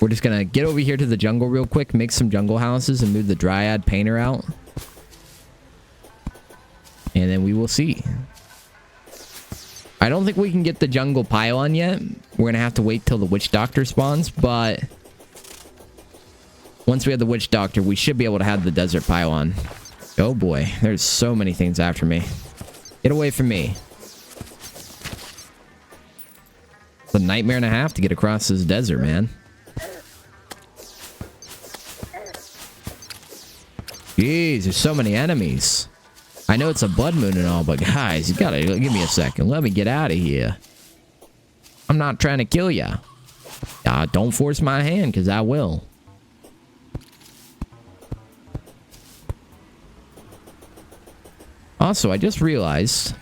We're just gonna get over here to the jungle real quick, make some jungle houses, and move the dryad painter out. And then we will see. I don't think we can get the jungle pylon yet. We're gonna have to wait till the witch doctor spawns, but once we have the witch doctor, we should be able to have the desert pylon. Oh boy, there's so many things after me. Get away from me. It's a nightmare and a half to get across this desert, man. Jeez, there's so many enemies. I know it's a blood moon and all, but guys, you gotta give me a second. Let me get out of here. I'm not trying to kill ya. Don't force my hand, because I will. Also, I just realized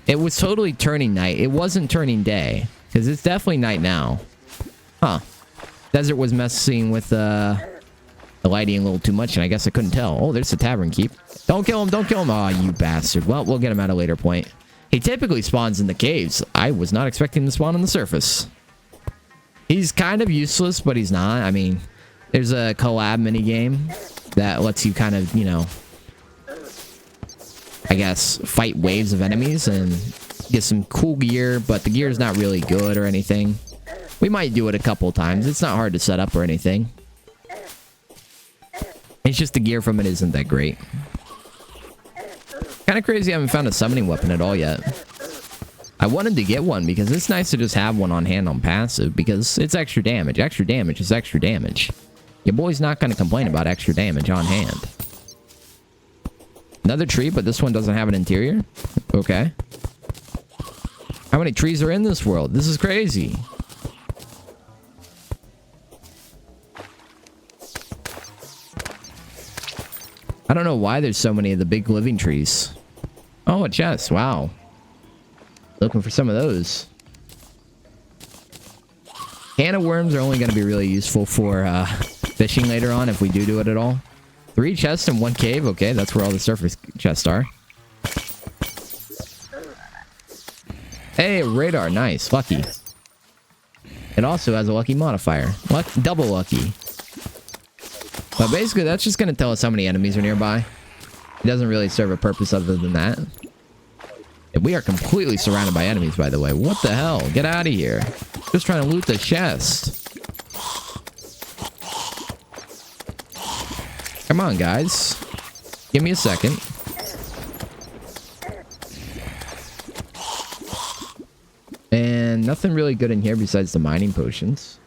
it was totally turning night. It wasn't turning day, because it's definitely night now. Huh. Desert was messing with the lighting a little too much, and I guess I couldn't tell. Oh, there's the tavern keep. Don't kill him, don't kill him. Aw, you bastard. Well, we'll get him at a later point. He typically spawns in the caves. I was not expecting him to spawn on the surface. He's kind of useless, but he's not. I mean, there's a collab minigame that lets you kind of, you know, I guess, fight waves of enemies and get some cool gear, but the gear is not really good or anything. We might do it a couple times. It's not hard to set up or anything. It's just the gear from it isn't that great. Kind of crazy I haven't found a summoning weapon at all yet. I wanted to get one because it's nice to just have one on hand on passive because it's extra damage. Extra damage is extra damage. Your boy's not going to complain about extra damage on hand. Another tree, but this one doesn't have an interior? Okay. How many trees are in this world? This is crazy. I don't know why there's so many of the big living trees. Oh, a chest. Wow. Looking for some of those. Can of worms are only going to be really useful for fishing later on if we do it at all. 3 chests and 1 cave. Okay, that's where all the surface chests are. Hey, radar. Nice. Lucky. It also has a lucky modifier. Double lucky. But basically, that's just going to tell us how many enemies are nearby. It doesn't really serve a purpose other than that. And we are completely surrounded by enemies, by the way. What the hell? Get out of here. Just trying to loot the chest. Come on, guys. Give me a second. And nothing really good in here besides the mining potions.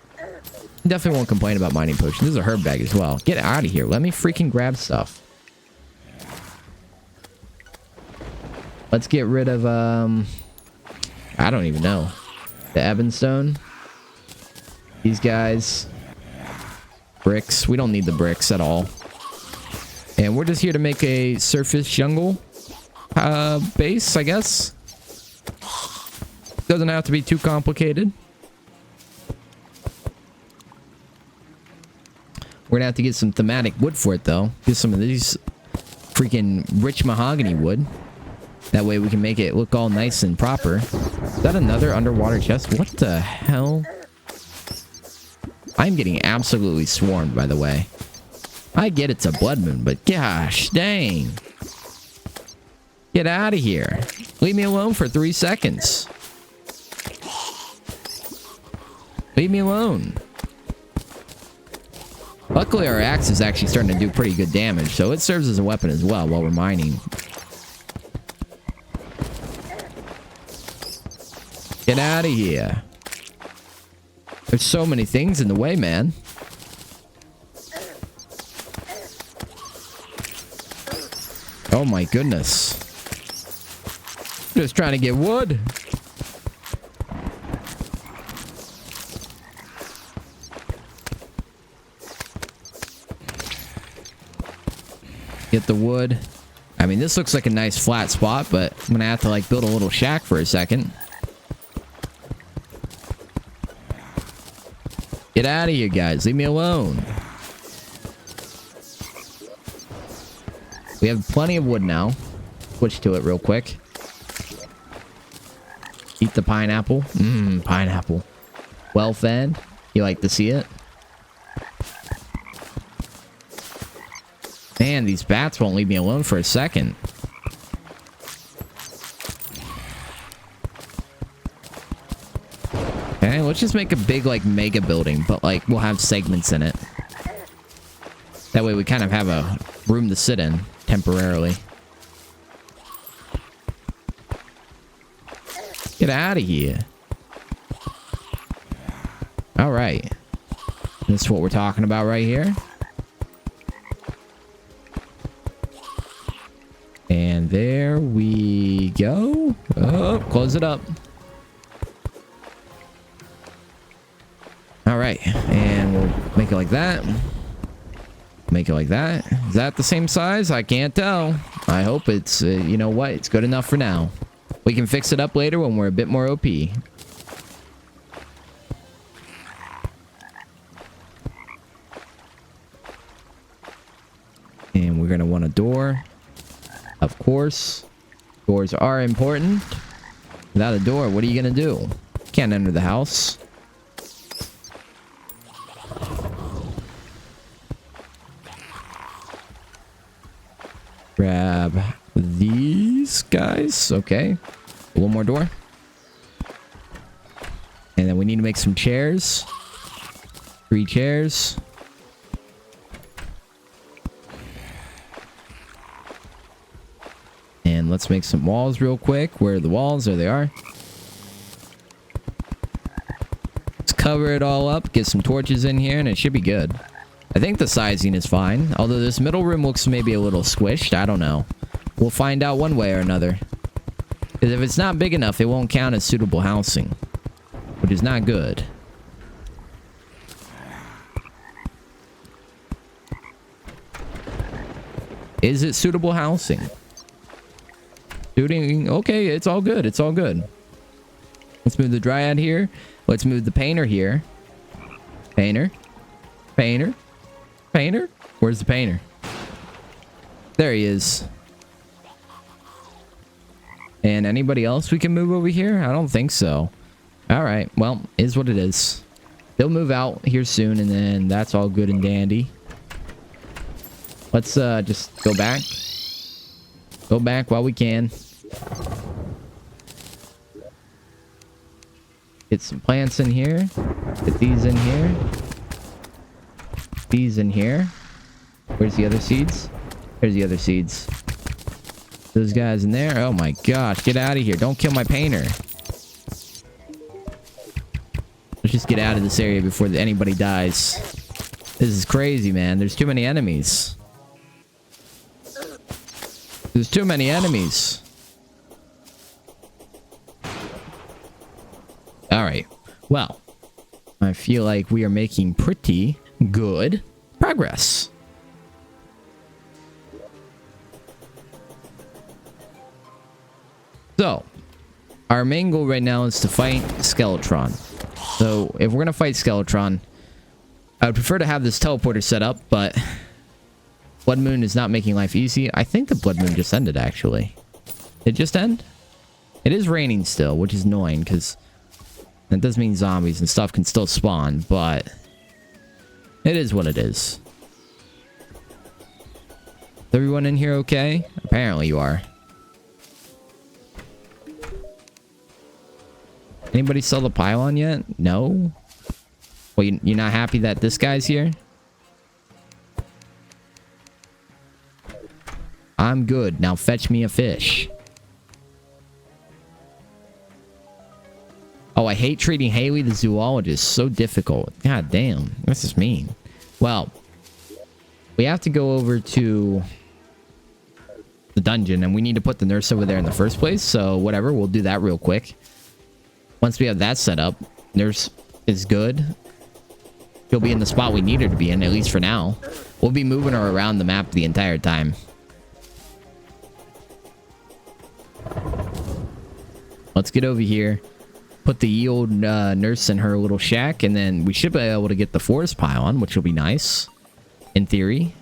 Definitely won't complain about mining potions. This is a herb bag as well. Get out of here. Let me freaking grab stuff. Let's get rid of, I don't even know. The Ebonstone. These guys. Bricks. We don't need the bricks at all. And we're just here to make a surface jungle base, I guess. Doesn't have to be too complicated. We're gonna have to get some thematic wood for it, though. Get some of these freaking rich mahogany wood. That way we can make it look all nice and proper. Is that another underwater chest? What the hell? I'm getting absolutely swarmed, by the way. I get it's a blood moon, but gosh dang. Get out of here. Leave me alone for 3 seconds. Leave me alone. Luckily, our axe is actually starting to do pretty good damage, so it serves as a weapon as well while we're mining. Get out of here. There's so many things in the way, man. Oh my goodness. Just trying to get wood. Get the wood. I mean, this looks like a nice flat spot, but I'm gonna have to like build a little shack for a second. Get out of here, guys. Leave me alone. We have plenty of wood now. Switch to it real quick. Eat the pineapple. Pineapple. Well fed. You like to see it? Man, these bats won't leave me alone for a second. Okay, let's just make a big, like, mega building, but, like, we'll have segments in it. That way we kind of have a room to sit in temporarily. Get out of here. All right. This is what we're talking about right here. And there we go. Oh, close it up. All right. And we'll make it like that. Make it like that. Is that the same size? I can't tell. I hope it's, you know what? It's good enough for now. We can fix it up later when we're a bit more OP. And we're going to want a door. Of course. Doors are important. Without a door, what are you going to do? Can't enter the house. Grab these guys. Okay. One more door. And then we need to make some chairs. 3 chairs. And let's make some walls real quick. Where are the walls? There they are. Let's cover it all up. Get some torches in here and it should be good. I think the sizing is fine. Although this middle room looks maybe a little squished. I don't know. We'll find out one way or another. Because if it's not big enough, it won't count as suitable housing. Which is not good. Is it suitable housing? Shooting. Okay, it's all good. It's all good. Let's move the dryad here. Let's move the painter here. Painter. Painter. Painter? Where's the painter? There he is. And anybody else we can move over here? I don't think so. Alright, well, is what it is. They'll move out here soon, and then that's all good and dandy. Let's just go back. Go back while we can. Get some plants in here. Get these in here. These in here. Where's the other seeds? There's the other seeds. Those guys in there. Oh my gosh, get out of here. Don't kill my painter. Let's just get out of this area before anybody dies. This is crazy, man. There's too many enemies. There's too many enemies. Alright. Well, I feel like we are making pretty good progress. So, our main goal right now is to fight Skeletron. So, if we're going to fight Skeletron, I would prefer to have this teleporter set up, but Blood Moon is not making life easy. I think the Blood Moon just ended, actually. Did it just end? It is raining still, which is annoying, because that does mean zombies and stuff can still spawn, but it is what it is. Is everyone in here okay? Apparently you are. Anybody sell the pylon yet? No? Well, you're not happy that this guy's here? I'm good. Now fetch me a fish. Oh, I hate treating Haley the zoologist. So difficult. God damn. This is mean. Well, we have to go over to the dungeon, and we need to put the nurse over there in the first place. So, whatever. We'll do that real quick. Once we have that set up, nurse is good. She'll be in the spot we need her to be in, at least for now. We'll be moving her around the map the entire time. Let's get over here. Put the old nurse in her little shack, and then we should be able to get the forest pylon, which will be nice. In theory.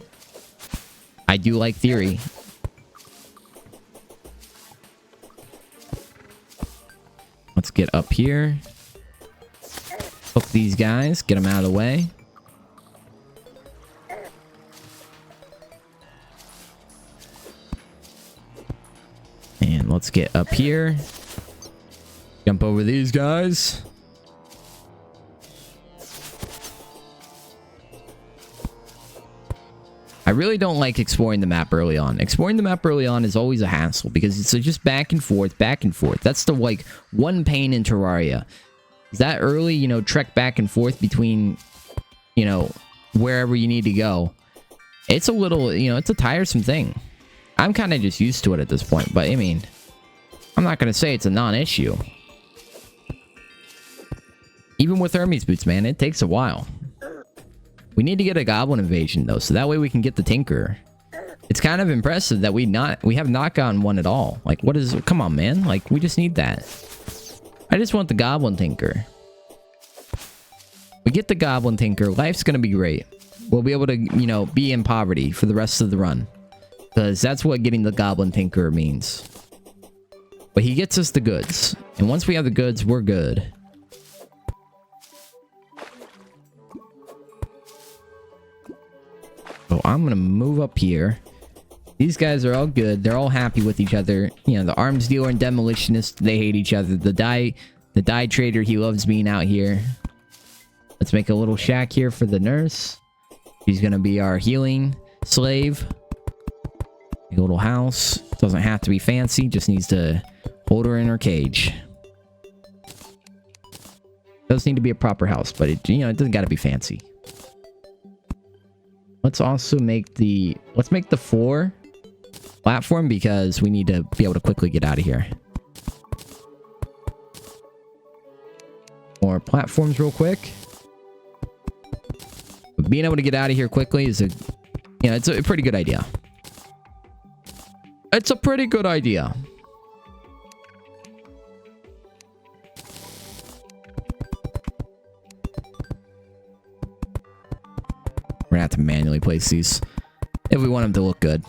I do like theory. Let's get up here. Hook these guys. Get them out of the way. And let's get up here. Jump over these guys. I really don't like exploring the map early on. Exploring the map early on is always a hassle because it's just back and forth, back and forth. That's the, like, one pain in Terraria. Is that early, you know, trek back and forth between, you know, wherever you need to go. It's a little, you know, it's a tiresome thing. I'm kind of just used to it at this point, but I mean, I'm not going to say it's a non-issue. Even with Hermes boots, man, it takes a while. We need to get a goblin invasion though, so that way we can get the Tinker. It's kind of impressive that we have not gotten one at all. Like, what is, come on, man. Like, we just need that. I just want the goblin Tinker. We get the goblin Tinker, life's gonna be great. We'll be able to, you know, be in poverty for the rest of the run. Because that's what getting the goblin Tinker means. But he gets us the goods. And once we have the goods, we're good. So I'm gonna move up here. These guys are all good. They're all happy with each other. You know, the arms dealer and demolitionist, they hate each other. The dye trader, he loves being out here. Let's make a little shack here for the nurse. She's gonna be our healing slave. A little house. Doesn't have to be fancy. Just needs to hold her in her cage. Does need to be a proper house, but it, you know, it doesn't gotta be fancy. Let's also make the... Let's make the floor platform because we need to be able to quickly get out of here. More platforms real quick. But being able to get out of here quickly is a... You know, it's a pretty good idea. It's a pretty good idea. We're gonna have to manually place these if we want them to look good.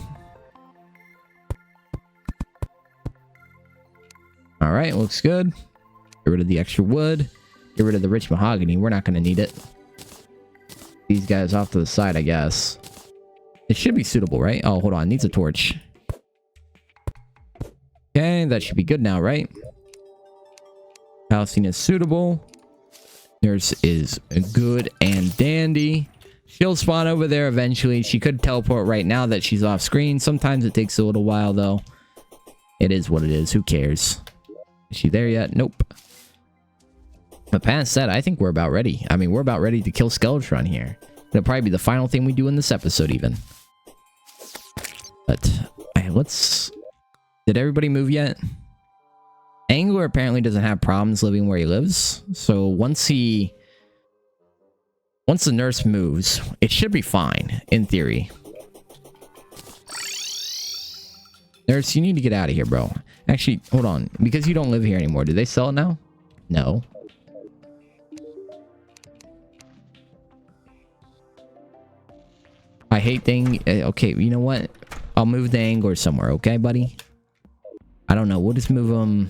Alright, looks good. Get rid of the extra wood. Get rid of the rich mahogany. We're not gonna need it. These guys off to the side, I guess. It should be suitable, right? Oh, hold on. Needs a torch. Okay, that should be good now, right? Housing is suitable. Nurse is good and dandy. She'll spawn over there eventually. She could teleport right now that she's off screen. Sometimes it takes a little while, though. It is what it is. Who cares? Is she there yet? Nope. But past that, I think we're about ready. I mean, we're about ready to kill Skeletron here. It'll probably be the final thing we do in this episode, even. But, let's... Did everybody move yet? Angler apparently doesn't have problems living where he lives. So once the nurse moves, it should be fine, in theory. Nurse, you need to get out of here, bro. Actually, hold on. Because you don't live here anymore, do they sell it now? No. I hate thing. Okay, you know what? I'll move the angler somewhere, okay, buddy? I don't know. We'll just move them.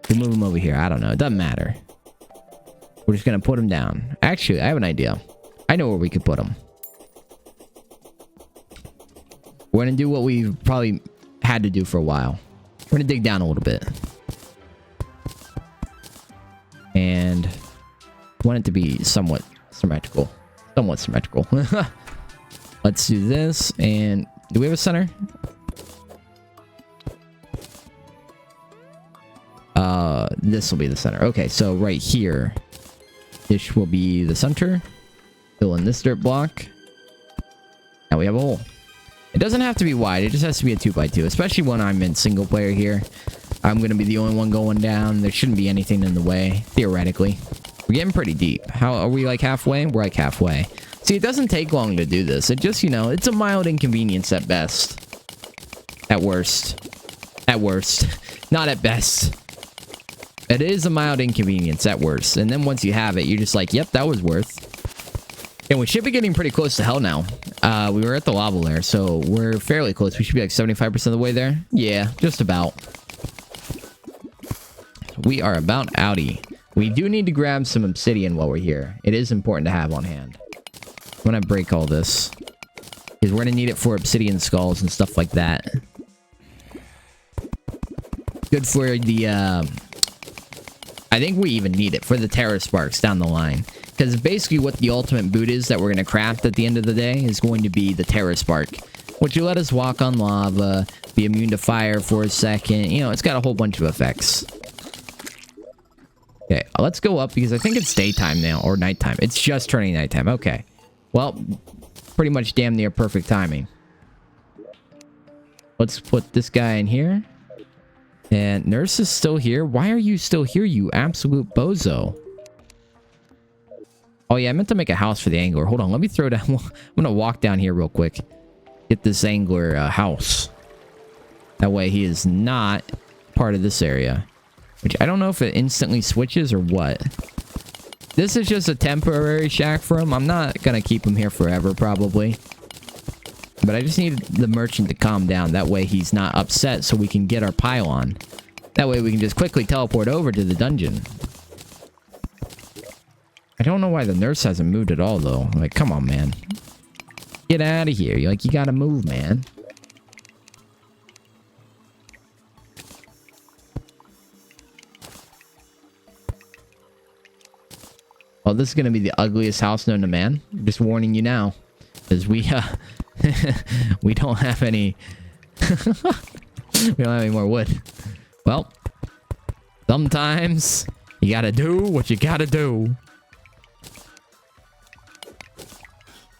We'll move them over here. I don't know. It doesn't matter. We're just going to put them down. Actually, I have an idea. I know where we could put them. We're going to do what we've probably had to do for a while. We're going to dig down a little bit. And want it to be somewhat symmetrical. Somewhat symmetrical. Let's do this. And do we have a center? This will be the center. Okay, so right here, this will be the center. Fill in this dirt block. Now we have a hole. It doesn't have to be wide. It just has to be a 2x2, especially when I'm in single player here. I'm going to be the only one going down. There shouldn't be anything in the way, theoretically. We're getting pretty deep. How are we, like halfway? We're like halfway. See, it doesn't take long to do this. It just, you know, it's a mild inconvenience at best. At worst. At worst. Not at best. It is a mild inconvenience at worst. And then once you have it, you're just like, yep, that was worth. And we should be getting pretty close to hell now. We were at the lava lair, so we're fairly close. We should be like 75% of the way there. Yeah, just about. We are about outie. We do need to grab some obsidian while we're here. It is important to have on hand. I'm gonna break all this, because we're gonna need it for obsidian skulls and stuff like that. Good for the, I think we even need it for the Terra Sparks down the line. Because basically what the ultimate boot is that we're going to craft at the end of the day is going to be the Terra Spark. Which will let us walk on lava, be immune to fire for a second. You know, it's got a whole bunch of effects. Okay, let's go up because I think it's daytime now, or nighttime. It's just turning nighttime. Okay. Well, pretty much damn near perfect timing. Let's put this guy in here. And Nurse is still here. Why are you still here, you absolute bozo? Oh, yeah, I meant to make a house for the angler. Hold on, let me throw down... I'm going to walk down here real quick. Get this angler house. That way he is not part of this area. Which I don't know if it instantly switches or what. This is just a temporary shack for him. I'm not going to keep him here forever, probably. But I just need the merchant to calm down. That way he's not upset so we can get our pylon. That way we can just quickly teleport over to the dungeon. I don't know why the nurse hasn't moved at all, though. Like, come on, man. Get out of here. Like, you gotta move, man. Well, this is gonna be the ugliest house known to man. I'm just warning you now. Because we, we don't have any... we don't have any more wood. Well, sometimes you gotta do what you gotta do.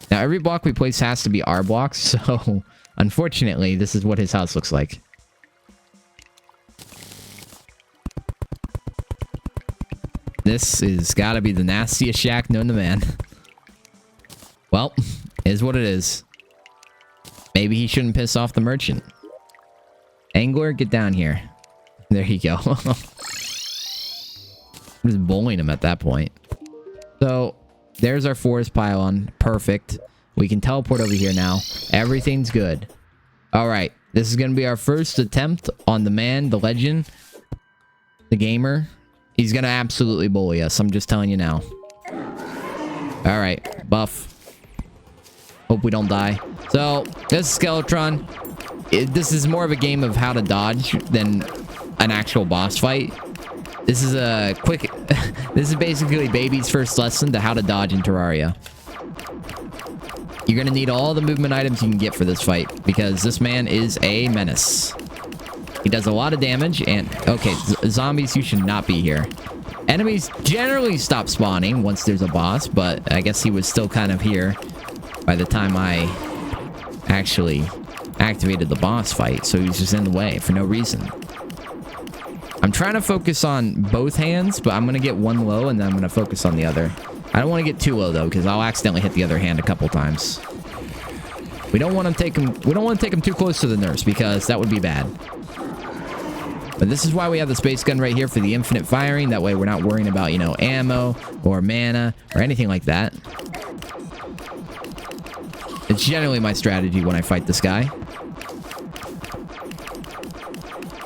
Now, every block we place has to be our blocks, so unfortunately, this is what his house looks like. This is gotta be the nastiest shack known to man. Well, is what it is. Maybe he shouldn't piss off the merchant. Angler, get down here. There you go. I'm just bullying him at that point. So... there's our forest pylon. Perfect. We can teleport over here now. Everything's good. Alright. This is going to be our first attempt on the man, the legend, the gamer. He's going to absolutely bully us. I'm just telling you now. Alright. Buff. Hope we don't die. So, this skeletron. This is more of a game of how to dodge than an actual boss fight. This is a quick... this is basically baby's first lesson to how to dodge in Terraria. You're going to need all the movement items you can get for this fight, because this man is a menace. He does a lot of damage, and... okay, zombies, you should not be here. Enemies generally stop spawning once there's a boss, but I guess he was still kind of here by the time I actually activated the boss fight, so he was just in the way for no reason. I'm trying to focus on both hands, but I'm going to get one low, and then I'm going to focus on the other. I don't want to get too low, though, because I'll accidentally hit the other hand a couple times. We don't want to take him... we don't want to take him too close to the nurse, because that would be bad. But this is why we have the space gun right here for the infinite firing. That way we're not worrying about, you know, ammo or mana or anything like that. It's generally my strategy when I fight this guy.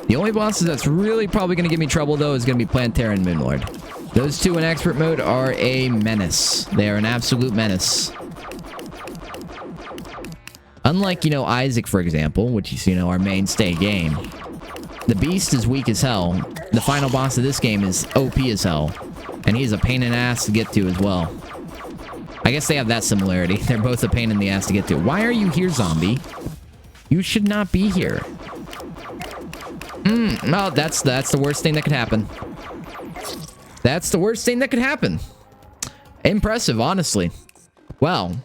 The only bosses that's really probably going to give me trouble, though, is going to be Plantera and Moonlord. Those two in expert mode are a menace. They are an absolute menace. Unlike, you know, Isaac, for example, which is, you know, our mainstay game. The beast is weak as hell. The final boss of this game is OP as hell. And he's a pain in the ass to get to as well. I guess they have that similarity. They're both a pain in the ass to get to. Why are you here, zombie? You should not be here. No, that's the worst thing that could happen. That's the worst thing that could happen. Impressive, honestly. Well,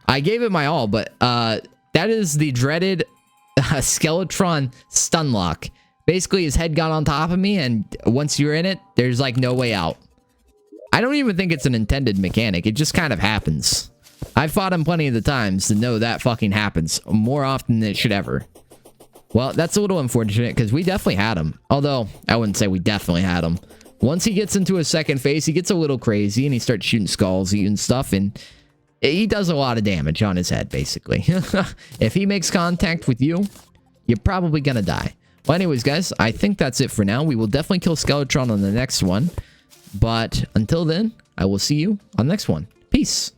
I gave it my all, but that is the dreaded Skeletron stun lock. Basically, his head got on top of me, and once you're in it, there's like no way out. I don't even think it's an intended mechanic. It just kind of happens. I've fought him plenty of the times to know that fucking happens more often than it should ever. Well, that's a little unfortunate, because we definitely had him. Although, I wouldn't say we definitely had him. Once he gets into his second phase, he gets a little crazy, and he starts shooting skulls, eating stuff, and he does a lot of damage on his head, basically. If he makes contact with you, you're probably gonna die. Well, anyways, guys, I think that's it for now. We will definitely kill Skeletron on the next one. But until then, I will see you on the next one. Peace.